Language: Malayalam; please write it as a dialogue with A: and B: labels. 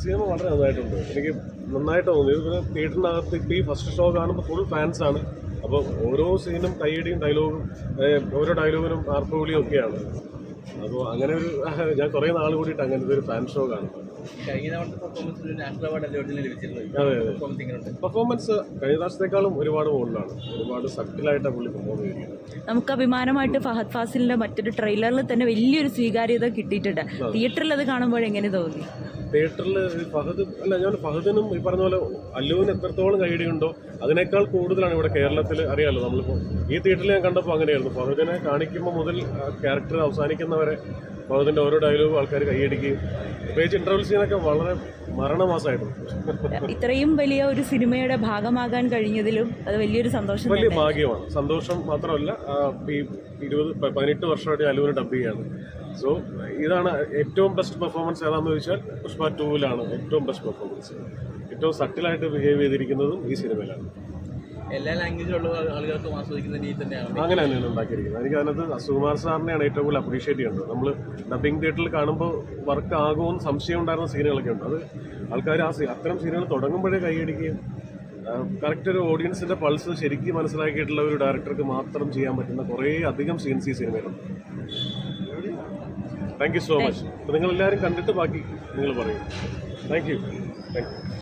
A: സിനിമ വളരെ നന്നായിട്ടുണ്ട്. എനിക്ക് നന്നായിട്ട് തോന്നി. പിന്നെ തിയേറ്ററിനകത്ത് ഇപ്പോൾ ഈ ഫസ്റ്റ് ഷോ കാണുമ്പോൾ ഫുൾ ഫാൻസാണ്. അപ്പോൾ ഓരോ സീനും കൈയടിയും ഡയലോഗും ഓരോ ഡയലോഗിനും ആർപ്പുവിളിയും ഒക്കെയാണ്. അപ്പോൾ അങ്ങനെ ഒരു ഞാൻ കുറേ നാൾ കൂടിയിട്ട് അങ്ങനത്തെ ഒരു ഫാൻ ഷോ കാണും. അതെ അതെ, പെർഫോമൻസ് കഴിഞ്ഞ പ്രാവശ്യത്തെക്കാളും ഒരുപാട് മുകളിലാണ്. ഒരുപാട് സട്ടിലായിട്ടാണ് പുള്ളി പെർഫോം ചെയ്തിരിക്കുന്നത്.
B: നമുക്ക് അഭിമാനമായിട്ട് ഫഹദ് ഫാസിലിന്റെ മറ്റൊരു ട്രെയിലറിൽ തന്നെ വലിയൊരു സ്വീകാര്യത കിട്ടിയിട്ടുണ്ട്. തിയേറ്ററിൽ അത് കാണുമ്പോൾ എങ്ങനെ തോന്നി?
A: തിയേറ്ററിൽ ഞാൻ ഫഹദിനും ഈ പറഞ്ഞ പോലെ അല്ലുവിന് എത്രത്തോളം കൈയടിയുണ്ടോ അതിനേക്കാൾ കൂടുതലാണ് ഇവിടെ കേരളത്തിൽ. അറിയാമല്ലോ, നമ്മളിപ്പോൾ ഈ തിയേറ്ററിൽ ഞാൻ കണ്ടപ്പോൾ അങ്ങനെയായിരുന്നു. ഫഹദിനെ കാണിക്കുമ്പോൾ മുതൽ ക്യാരക്ടർ അവസാനിക്കുന്നവരെ ഫഹദിൻ്റെ ഓരോ ഡയലോഗും ആൾക്കാർ കൈയടിക്കുകയും പ്രത്യേകിച്ച് ഇൻ്റർവൽ സീനൊക്കെ വളരെ മരണമാസമായിരുന്നു.
B: ഇത്രയും വലിയ ഒരു സിനിമയുടെ ഭാഗമാകാൻ കഴിഞ്ഞതിലും അത് വലിയൊരു സന്തോഷം,
A: വലിയ ഭാഗ്യമാണ്. സന്തോഷം മാത്രമല്ല, ഈ 18 വർഷമായിട്ട് അല്ലുവിനെ ഡബ് ചെയ്യാണ്. സോ ഇതാണ് ഏറ്റവും ബെസ്റ്റ് പെർഫോമൻസ് ഏതാണെന്ന് ചോദിച്ചാൽ പുഷ്പ 2-ലാണ് ഏറ്റവും ബെസ്റ്റ് പെർഫോമൻസ്. ഏറ്റവും സട്ടിലായിട്ട് ബിഹേവ് ചെയ്തിരിക്കുന്നതും ഈ സിനിമയിലാണ്.
C: എല്ലാ ലാംഗ്വേജിലുള്ള ആളുകൾക്കും ആസ്വദിക്കുന്ന രീതി തന്നെയാണ്
A: അങ്ങനെ തന്നെയാണ് ഉണ്ടാക്കിയിരിക്കുന്നത്. എനിക്ക് അതിനകത്ത് സുകുമാർ സാറിനെയാണ് ഏറ്റവും കൂടുതൽ അപ്രീഷിയേറ്റ് ചെയ്യേണ്ടത്. നമ്മൾ ഡബിങ് തിയേറ്ററിൽ കാണുമ്പോൾ വർക്ക് ആകുമെന്ന് സംശയം ഉണ്ടായിരുന്ന സീനുകളൊക്കെ ഉണ്ട്. അത് ആൾക്കാർ അത്തരം സീനുകൾ തുടങ്ങുമ്പോഴേ കൈയടിക്കുകയും കറക്റ്റ് ഒരു ഓഡിയൻസിൻ്റെ പൾസ് ശരിക്കും മനസ്സിലാക്കിയിട്ടുള്ള ഒരു ഡയറക്ടർക്ക് മാത്രം ചെയ്യാൻ പറ്റുന്ന കുറേ അധികം സീൻസ് ഈ സിനിമയിലുണ്ട്. Thank you so much. അപ്പോൾ നിങ്ങളെല്ലാവരും കണ്ടിട്ട് ബാക്കി നിങ്ങൾ പറയും. Thank U.